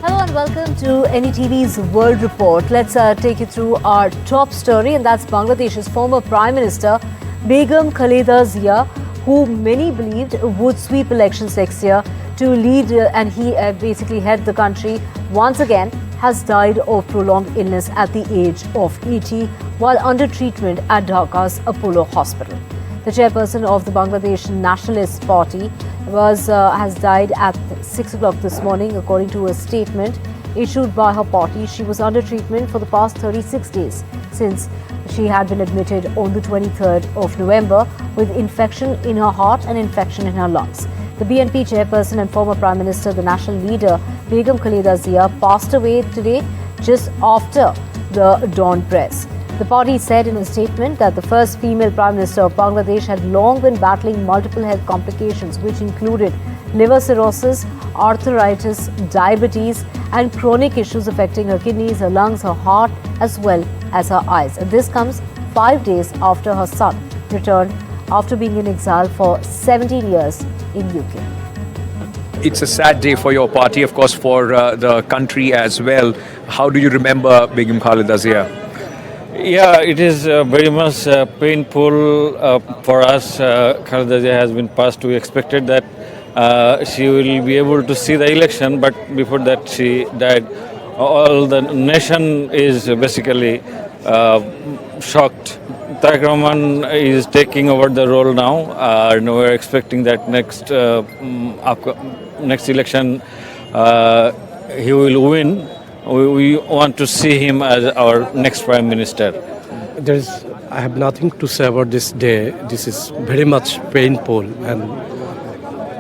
Hello and welcome to NDTV's World Report. Let's take you through our top story, and that's Bangladesh's former Prime Minister Begum Khaleda Zia, who many believed would sweep elections next year to lead and he basically head the country once again, has died of prolonged illness at the age of 80 while under treatment at Dhaka's Apollo Hospital. The chairperson of the Bangladesh Nationalist Party has died at 6 o'clock this morning, according to a statement issued by her party. She was under treatment for the past 36 days since she had been admitted on the 23rd of November with infection in her heart and infection in her lungs. The BNP chairperson and former Prime Minister, the national leader, Begum Khaleda Zia, passed away today just after the dawn press. The party said in a statement that the first female Prime Minister of Bangladesh had long been battling multiple health complications, which included liver cirrhosis, arthritis, diabetes, and chronic issues affecting her kidneys, her lungs, her heart, as well as her eyes. And this comes 5 days after her son returned after being in exile for 17 years in UK. It's a sad day for your party, of course, for the country as well. How do you remember Begum Khaleda Zia? Yeah, it is very much painful for us. Khaleda Zia has been passed. We expected that she will be able to see the election, but before that she died. All the nation is basically shocked. Tareq Rahman is taking over the role now, and we're expecting that next election he will win. We want to see him as our next Prime Minister. I have nothing to say about this day. This is very much painful, and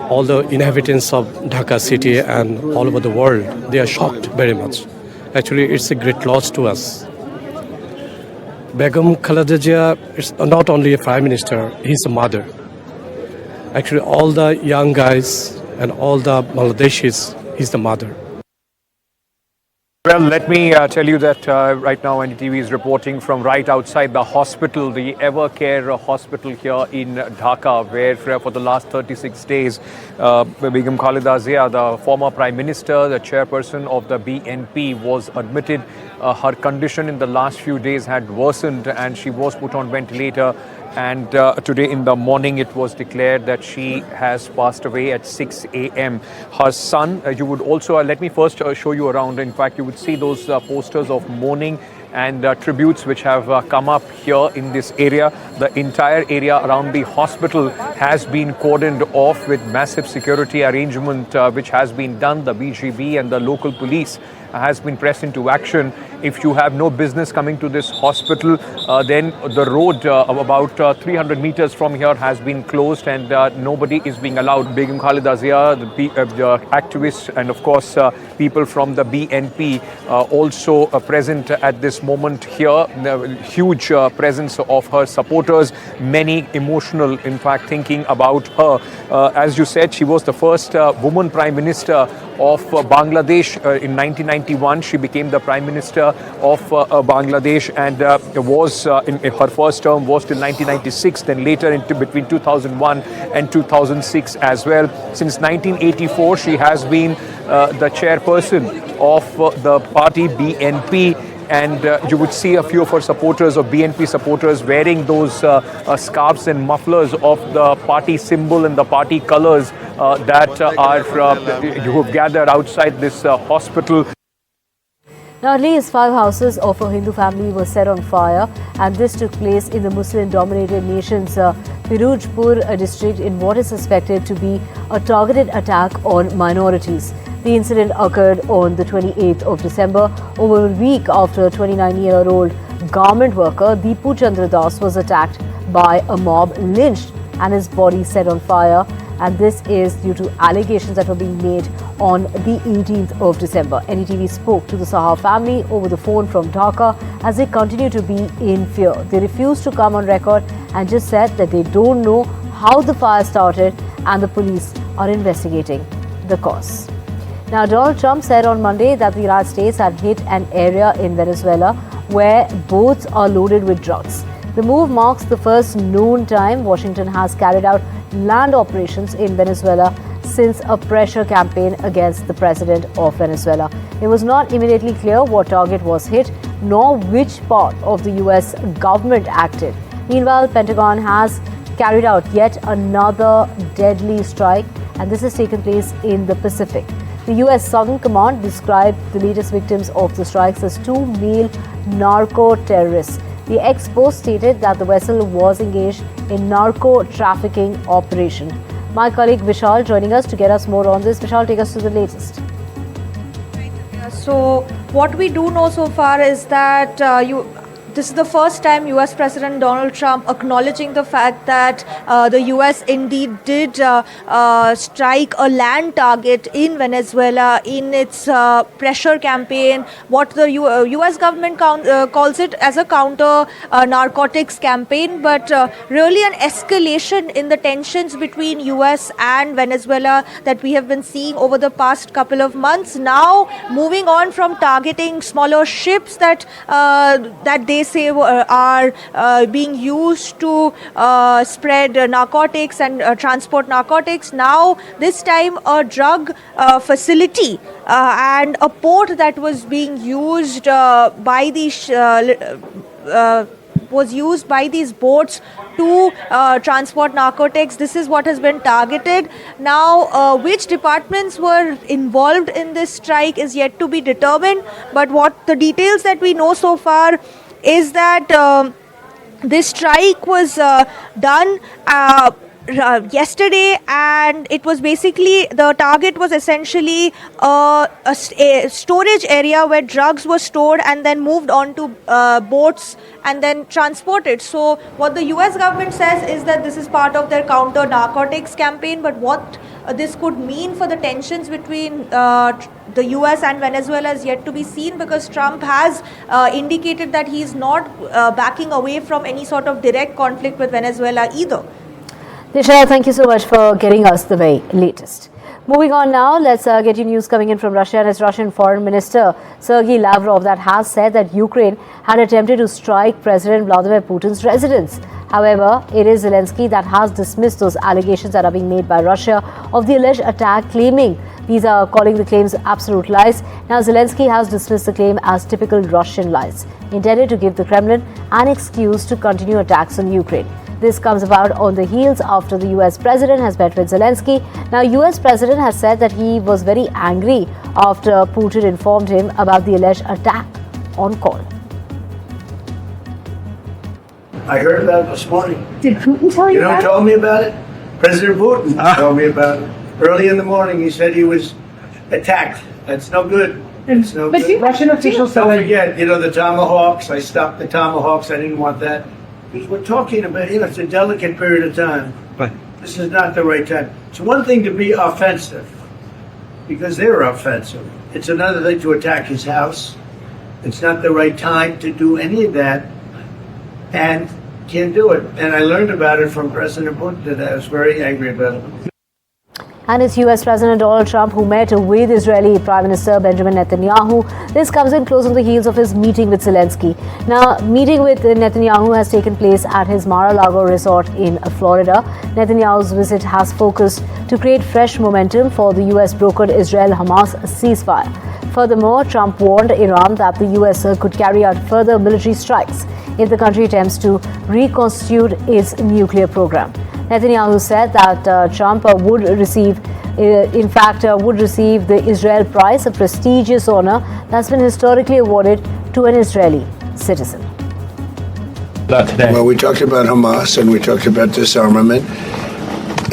all the inhabitants of Dhaka city and all over the world, they are shocked very much. Actually, it's a great loss to us. Begum Khaleda Zia is not only a Prime Minister, he's a mother. Actually, all the young guys and all the Bangladeshis, he's the mother. Well, let me tell you that right now NDTV is reporting from right outside the hospital, the Evercare hospital here in Dhaka, where for the last 36 days, Begum Khaleda Zia, the former Prime Minister, the chairperson of the BNP, was admitted. Her condition in the last few days had worsened and she was put on ventilator. And today in the morning it was declared that she has passed away at 6 a.m. Her son, you would also, let me first show you around. In fact, you would see those posters of mourning and tributes which have come up here in this area. The entire area around the hospital has been cordoned off with massive security arrangement which has been done. The BGB and the local police has been pressed into action. If you have no business coming to this hospital, then the road about 300 meters from here has been closed and nobody is being allowed. Begum Khaleda Zia, the activists and of course people from the BNP also present at this moment here. The huge presence of her supporters, many emotional, in fact, thinking about her. As you said, she was the first woman Prime Minister of Bangladesh in 1991. She became the Prime Minister of Bangladesh and was in her first term was till 1996, then later into between 2001 and 2006 as well. Since 1984, she has been the chairperson of the party BNP. And you would see a few of her supporters, of BNP supporters, wearing those scarves and mufflers of the party symbol and the party colors that you have gathered outside this hospital. Now, at least 5 houses of a Hindu family were set on fire, and this took place in the Muslim-dominated nation's Firuzpur district in what is suspected to be a targeted attack on minorities. The incident occurred on the 28th of December, over a week after 29-year-old garment worker Deepu Chandra Das was attacked by a mob, lynched, and his body set on fire. And this is due to allegations that were being made on the 18th of December. NDTV spoke to the Saha family over the phone from Dhaka as they continue to be in fear. They refused to come on record and just said that they don't know how the fire started and the police are investigating the cause. Now, Donald Trump said on Monday that the United States had hit an area in Venezuela where boats are loaded with drugs. The move marks the first known time Washington has carried out land operations in Venezuela since a pressure campaign against the president of Venezuela. It was not immediately clear what target was hit, nor which part of the US government acted. Meanwhile, Pentagon has carried out yet another deadly strike, and this has taken place in the Pacific. The US Southern Command described the latest victims of the strikes as two male narco-terrorists. The ex-post stated that the vessel was engaged in narco-trafficking operation. My colleague Vishal joining us to get us more on this. Vishal, take us to the latest. So what we do know so far is that this is the first time US President Donald Trump acknowledging the fact that the US indeed did strike a land target in Venezuela in its pressure campaign, what the US government calls it as a counter narcotics campaign, but really an escalation in the tensions between US and Venezuela that we have been seeing over the past couple of months. Now moving on from targeting smaller ships that they say are being used to spread narcotics and transport narcotics. Now this time a drug facility and a port that was being used by these boats to transport narcotics. This is what has been targeted. Now, which departments were involved in this strike is yet to be determined. But what the details that we know so far is that this strike was done yesterday, and it was basically, the target was essentially a storage area where drugs were stored and then moved on to boats and then transported. So what the US government says is that this is part of their counter narcotics campaign, but what this could mean for the tensions between the US and Venezuela is yet to be seen, because Trump has indicated that he is not backing away from any sort of direct conflict with Venezuela either. Nisha, thank you so much for getting us the very latest. Moving on now, let's get you news coming in from Russia. And it's Russian Foreign Minister Sergei Lavrov that has said that Ukraine had attempted to strike President Vladimir Putin's residence. However, it is Zelensky that has dismissed those allegations that are being made by Russia of the alleged attack, claiming these are calling the claims absolute lies. Now, Zelensky has dismissed the claim as typical Russian lies, intended to give the Kremlin an excuse to continue attacks on Ukraine. This comes about on the heels after the US president has met with Zelensky. Now, US president has said that he was very angry after Putin informed him about the alleged attack on call. I heard about it this morning. Did Putin tell you You know who told me about it? President Putin told me about it. Early in the morning, he said he was attacked. That's no good. It's no good. Russian officials Don't forget, the Tomahawks. I stopped the Tomahawks. I didn't want that. Because we're talking about, it's a delicate period of time. But this is not the right time. It's one thing to be offensive, because they're offensive. It's another thing to attack his house. It's not the right time to do any of that, and can't do it. And I learned about it from President Putin, and I was very angry about it. And it's US President Donald Trump who met with Israeli Prime Minister Benjamin Netanyahu. This comes in close on the heels of his meeting with Zelensky. Now, meeting with Netanyahu has taken place at his Mar-a-Lago resort in Florida. Netanyahu's visit has focused to create fresh momentum for the US-brokered Israel-Hamas ceasefire. Furthermore, Trump warned Iran that the US could carry out further military strikes if the country attempts to reconstitute its nuclear program. Netanyahu said that Trump would receive the Israel Prize, a prestigious honor that's been historically awarded to an Israeli citizen. Well, we talked about Hamas and we talked about disarmament,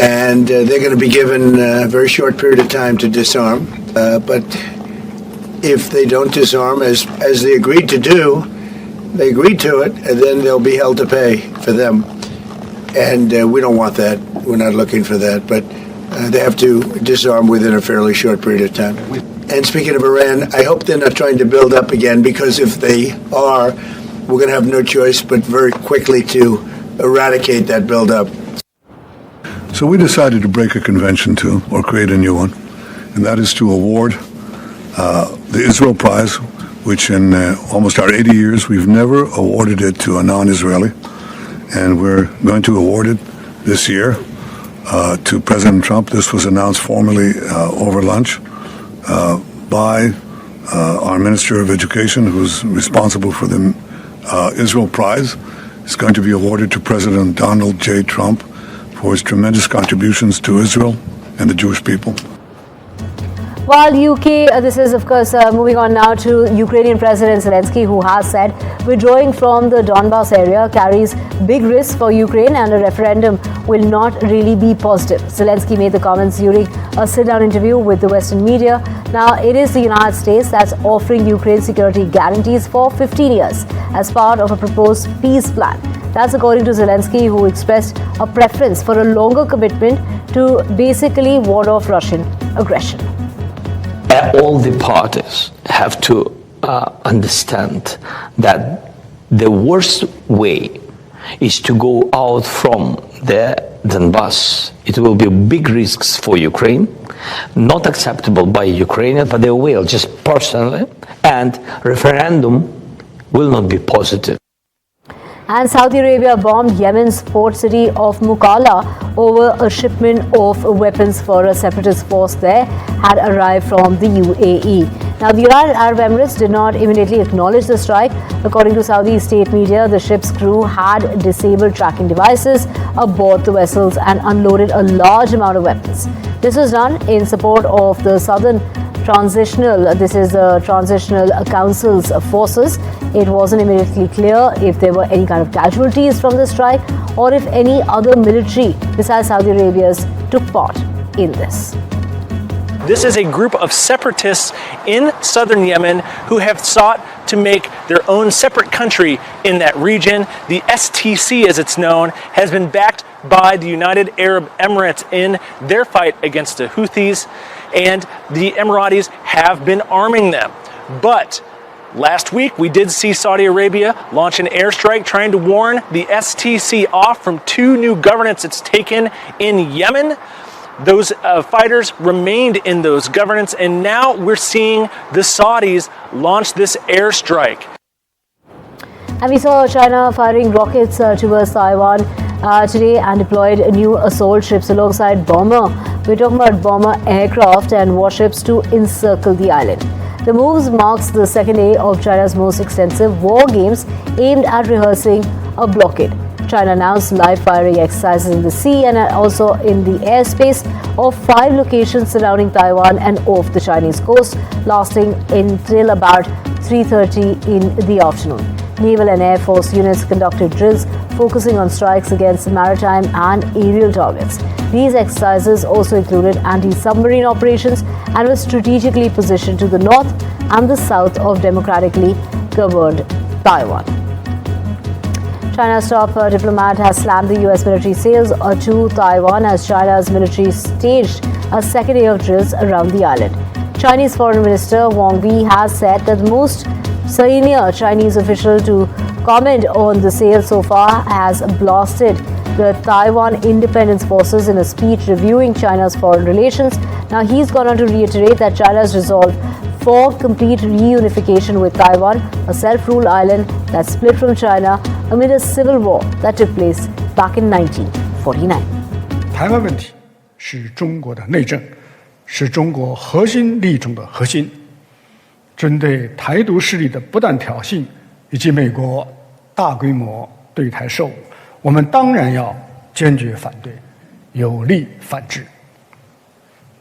and they're going to be given a very short period of time to disarm. But if they don't disarm, as they agreed to do, they agreed to it, and then they'll be held to pay for them. And we don't want that. We're not looking for that. But they have to disarm within a fairly short period of time. And speaking of Iran, I hope they're not trying to build up again, because if they are, we're going to have no choice but very quickly to eradicate that buildup. So we decided to break a convention or create a new one, and that is to award the Israel Prize, which in almost our 80 years, we've never awarded it to a non-Israeli. And we're going to award it this year to President Trump. This was announced formally over lunch by our Minister of Education, who's responsible for the Israel Prize. It's going to be awarded to President Donald J. Trump for his tremendous contributions to Israel and the Jewish people. While UK, this is of course moving on now to Ukrainian President Zelensky, who has said withdrawing from the Donbas area carries big risks for Ukraine and a referendum will not really be positive. Zelensky made the comments during a sit-down interview with the Western media. Now, it is the United States that's offering Ukraine security guarantees for 15 years as part of a proposed peace plan. That's according to Zelensky, who expressed a preference for a longer commitment to basically ward off Russian aggression. All the parties have to understand that the worst way is to go out from the Donbass. It will be big risks for Ukraine, not acceptable by Ukrainians, but they will, just personally, and referendum will not be positive. And Saudi Arabia bombed Yemen's port city of Mukalla over a shipment of weapons for a separatist force there had arrived from the UAE. Now, the United Arab Emirates did not immediately acknowledge the strike. According to Saudi state media, the ship's crew had disabled tracking devices aboard the vessels and unloaded a large amount of weapons. This was done in support of the Southern Transitional Council's forces. It wasn't immediately clear if there were any kind of casualties from the strike or if any other military besides Saudi Arabia's took part in this. This is a group of separatists in southern Yemen who have sought to make their own separate country in that region. The STC, as it's known, has been backed by the United Arab Emirates in their fight against the Houthis, and the Emiratis have been arming them. But last week, we did see Saudi Arabia launch an airstrike trying to warn the STC off from 2 new governance it's taken in Yemen. Those fighters remained in those governance, and now we're seeing the Saudis launch this airstrike. And we saw China firing rockets towards Taiwan today and deployed new assault ships alongside bomber. We're talking about bomber aircraft and warships to encircle the island. The moves marks the second day of China's most extensive war games aimed at rehearsing a blockade. China announced live firing exercises in the sea and also in the airspace of 5 locations surrounding Taiwan and off the Chinese coast, lasting until about 3:30 in the afternoon. Naval and Air Force units conducted drills focusing on strikes against maritime and aerial targets. These exercises also included anti-submarine operations and were strategically positioned to the north and the south of democratically governed Taiwan. China's top diplomat has slammed the US military sales to Taiwan as China's military staged a second day of drills around the island. Chinese Foreign Minister Wang Yi has said that the most senior Chinese official to comment on the sale so far has blasted the Taiwan Independence Forces in a speech reviewing China's foreign relations. Now, he's gone on to reiterate that China's resolve for complete reunification with Taiwan, a self-ruled island that split from China amid a civil war that took place back in 1949. 台湾问题是中国的内政，是中国核心利益中的核心。针对台独势力的不断挑衅以及美国大规模对台售武，我们当然要坚决反对，有力反制。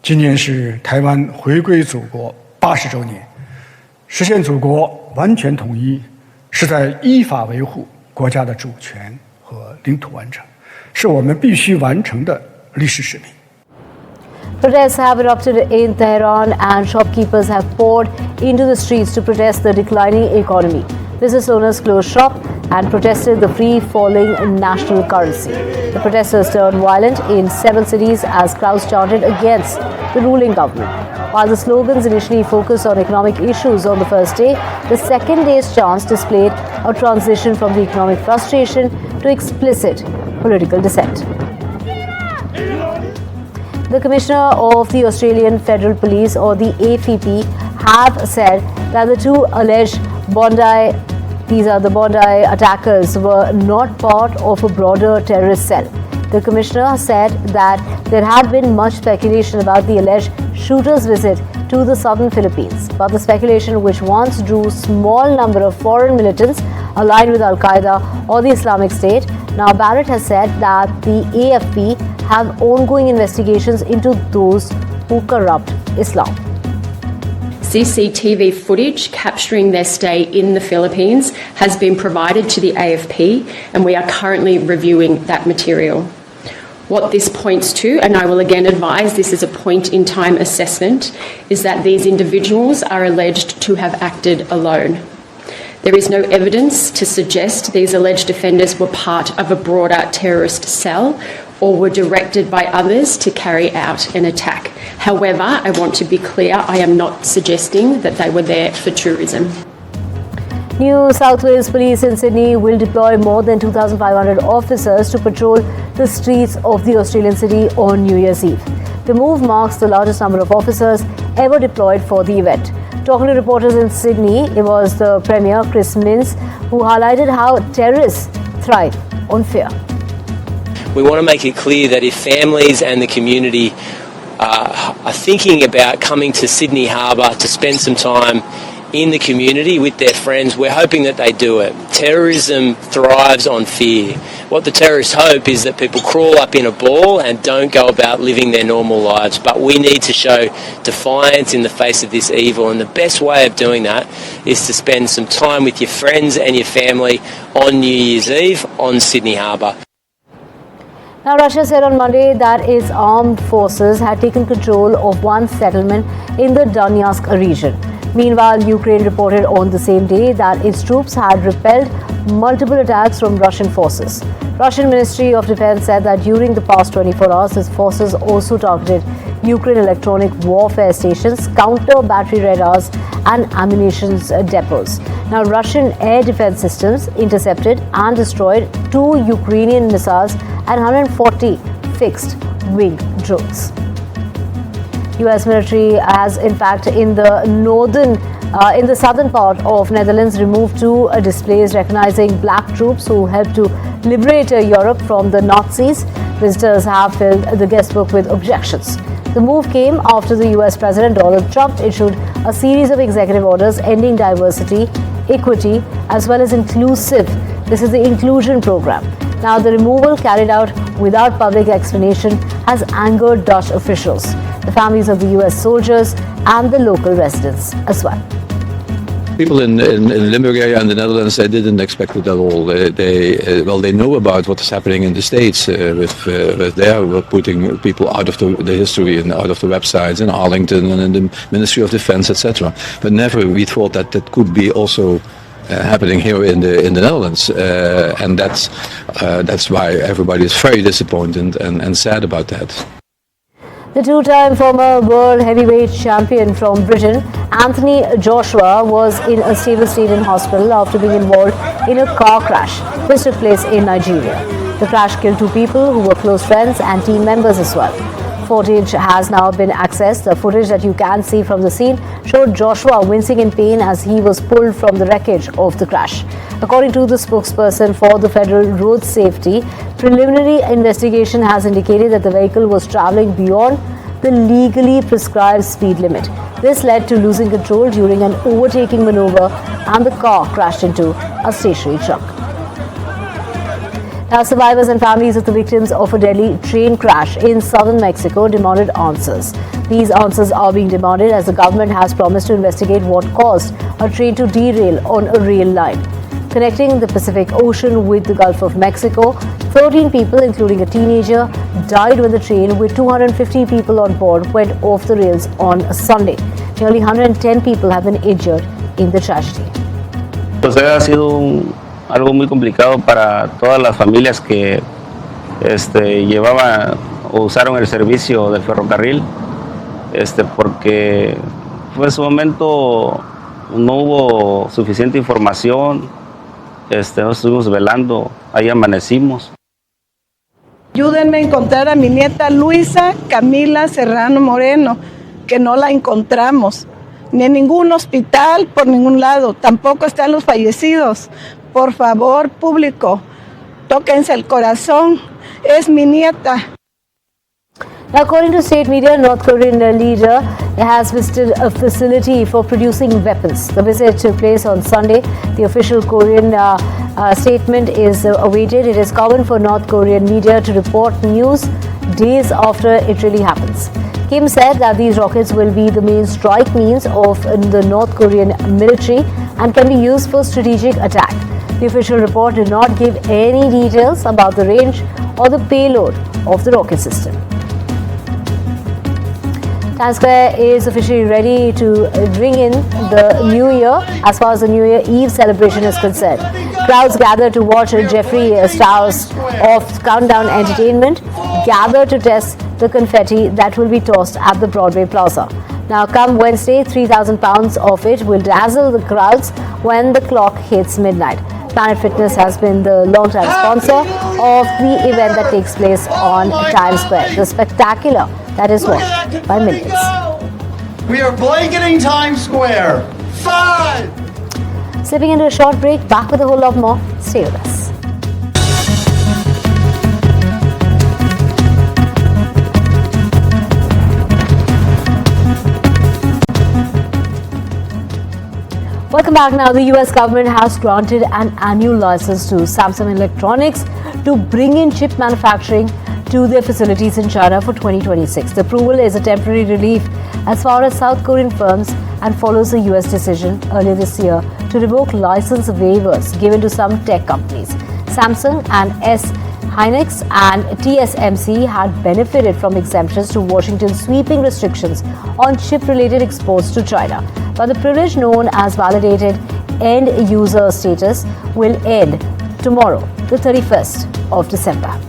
今年是台湾回归祖国80周年，实现祖国完全统一，是在依法维护国家的主权和领土完整，是我们必须完成的历史使命。 Protests have erupted in Tehran and shopkeepers have poured into the streets to protest the declining economy. Business owners closed shop and protested the free-falling national currency. The protesters turned violent in several cities as crowds chanted against the ruling government. While the slogans initially focused on economic issues on the first day, the second day's chants displayed a transition from the economic frustration to explicit political dissent. The Commissioner of the Australian Federal Police, or the AFP, have said that the 2 alleged Bondi attackers were not part of a broader terrorist cell. The commissioner said that there had been much speculation about the alleged shooter's visit to the southern Philippines, but the speculation, which once drew small number of foreign militants aligned with Al-Qaeda or the Islamic State, now Barrett has said that the AFP have ongoing investigations into those who corrupt Islam. CCTV footage capturing their stay in the Philippines has been provided to the AFP, and we are currently reviewing that material. What this points to, and I will again advise this is a point-in-time assessment, is that these individuals are alleged to have acted alone. There is no evidence to suggest these alleged offenders were part of a broader terrorist cell or were directed by others to carry out an attack. However, I want to be clear, I am not suggesting that they were there for tourism. New South Wales Police in Sydney will deploy more than 2,500 officers to patrol the streets of the Australian city on New Year's Eve. The move marks the largest number of officers ever deployed for the event. Talking to reporters in Sydney, it was the Premier, Chris Minns, who highlighted how terrorists thrive on fear. We want to make it clear that if families and the community are thinking about coming to Sydney Harbour to spend some time in the community with their friends, we're hoping that they do it. Terrorism thrives on fear. What the terrorists hope is that people crawl up in a ball and don't go about living their normal lives. But we need to show defiance in the face of this evil, and the best way of doing that is to spend some time with your friends and your family on New Year's Eve on Sydney Harbour. Now, Russia said on Monday that its armed forces had taken control of one settlement in the Donetsk region. Meanwhile, Ukraine reported on the same day that its troops had repelled multiple attacks from Russian forces. Russian Ministry of Defense said that during the past 24 hours, its forces also targeted Ukraine electronic warfare stations, counter battery radars, and ammunition depots. Now, Russian air defense systems intercepted and destroyed 2 Ukrainian missiles and 140 fixed-wing drones. US military has, in fact, in the southern part of Netherlands, removed 2 displays recognizing black troops who helped to liberate Europe from the Nazis. Visitors have filled the guestbook with objections. The move came after the US President Donald Trump issued a series of executive orders ending diversity, equity, as well as inclusive. This is the inclusion program. Now, the removal, carried out without public explanation, has angered Dutch officials, the families of the US soldiers, and the local residents as well. People in Limburg area and the Netherlands, they didn't expect it at all. They know about what is happening in the States with their putting people out of the history and out of the websites in Arlington and in the Ministry of Defense, etc. But never we thought that that could be also happening here in the Netherlands, and that's why everybody is very disappointed and sad about that. The 2-time former world heavyweight champion from Britain, Anthony Joshua, was in a stable state in hospital after being involved in a car crash. This took place in Nigeria. The crash killed 2 people who were close friends and team members as well. Footage has now been accessed. The footage that you can see from the scene showed Joshua wincing in pain as he was pulled from the wreckage of the crash. According to the spokesperson for the Federal Road Safety, preliminary investigation has indicated that the vehicle was traveling beyond the legally prescribed speed limit. This led to losing control during an overtaking maneuver, and the car crashed into a stationary truck. Now, survivors and families of the victims of a deadly train crash in southern Mexico demanded answers. These answers are being demanded as the government has promised to investigate what caused a train to derail on a rail line connecting the Pacific Ocean with the Gulf of Mexico. 13 people, including a teenager, died when the train with 250 people on board went off the rails on Sunday. Nearly 110 people have been injured in the tragedy. Pues ha sido algo muy complicado para todas las familias que llevaban o usaron el servicio del ferrocarril, porque en su momento no hubo suficiente información, no estuvimos velando, ahí amanecimos. Ayúdenme a encontrar a mi nieta Luisa Camila Serrano Moreno, que no la encontramos, ni en ningún hospital, por ningún lado, tampoco están los fallecidos. Por favor, público, tóquense el corazón es mi nieta. Now, according to state media, North Korean leader has visited a facility for producing weapons. The visit took place on Sunday. The official Korean statement is awaited. It is common for North Korean media to report news days after it really happens. Kim said that these rockets will be the main strike means of the North Korean military and can be used for strategic attack. The official report did not give any details about the range or the payload of the rocket system. Times Square is officially ready to ring in the New Year as far as the New Year Eve celebration is concerned. Crowds gather to watch Jeffrey Star's of Countdown Entertainment gather to test the confetti that will be tossed at the Broadway Plaza. Now, come Wednesday, 3,000 pounds of it will dazzle the crowds when the clock hits midnight. Planet Fitness has been the long-time sponsor of the event that takes place on Times Square. The spectacular that is watched by millions. We are blanketing Times Square. 5. Slipping into a short break, back with a whole lot more. Stay with us. Welcome back. Now, the US government has granted an annual license to Samsung Electronics to bring in chip manufacturing to their facilities in China for 2026. The approval is a temporary relief as far as South Korean firms and follows a US decision earlier this year to revoke license waivers given to some tech companies. Samsung and Hynix and TSMC had benefited from exemptions to Washington's sweeping restrictions on chip-related exports to China. But the privilege known as validated end-user status will end tomorrow, the 31st of December.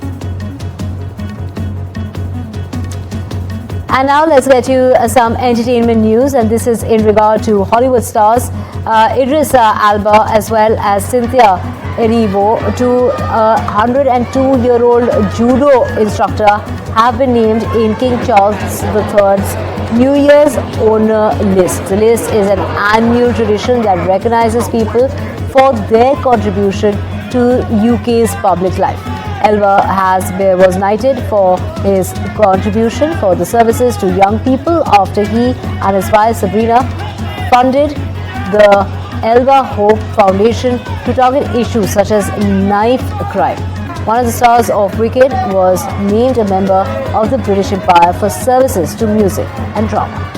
And now let's get you some entertainment news, and this is in regard to Hollywood stars Idris Elba as well as Cynthia Erivo. To a 102-year-old judo instructor have been named in King Charles III's New Year's honor list. The list is an annual tradition that recognizes people for their contribution to UK's public life. Elba was knighted for his contribution for the services to young people after he and his wife Sabrina funded the Elba Hope Foundation to target issues such as knife crime. One of the stars of Wicked was named a member of the British Empire for services to music and drama.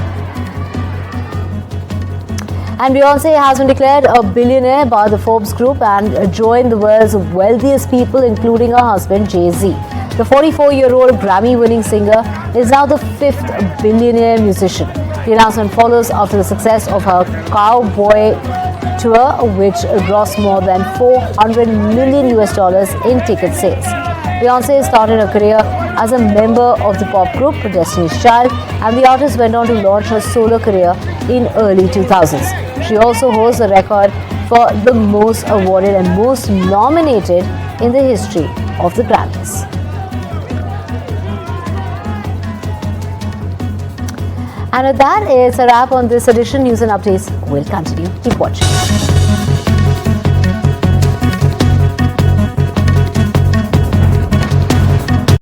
And Beyonce has been declared a billionaire by the Forbes Group and joined the world's wealthiest people, including her husband, Jay-Z. The 44-year-old Grammy-winning singer is now the 5th billionaire musician. The announcement follows after the success of her Cowboy tour, which grossed more than $400 million in ticket sales. Beyonce started her career as a member of the pop group Destiny's Child, and the artist went on to launch her solo career in early 2000s. She also holds the record for the most awarded and most nominated in the history of the Grammys. And with that, it's a wrap on this edition. News and updates will continue. Keep watching.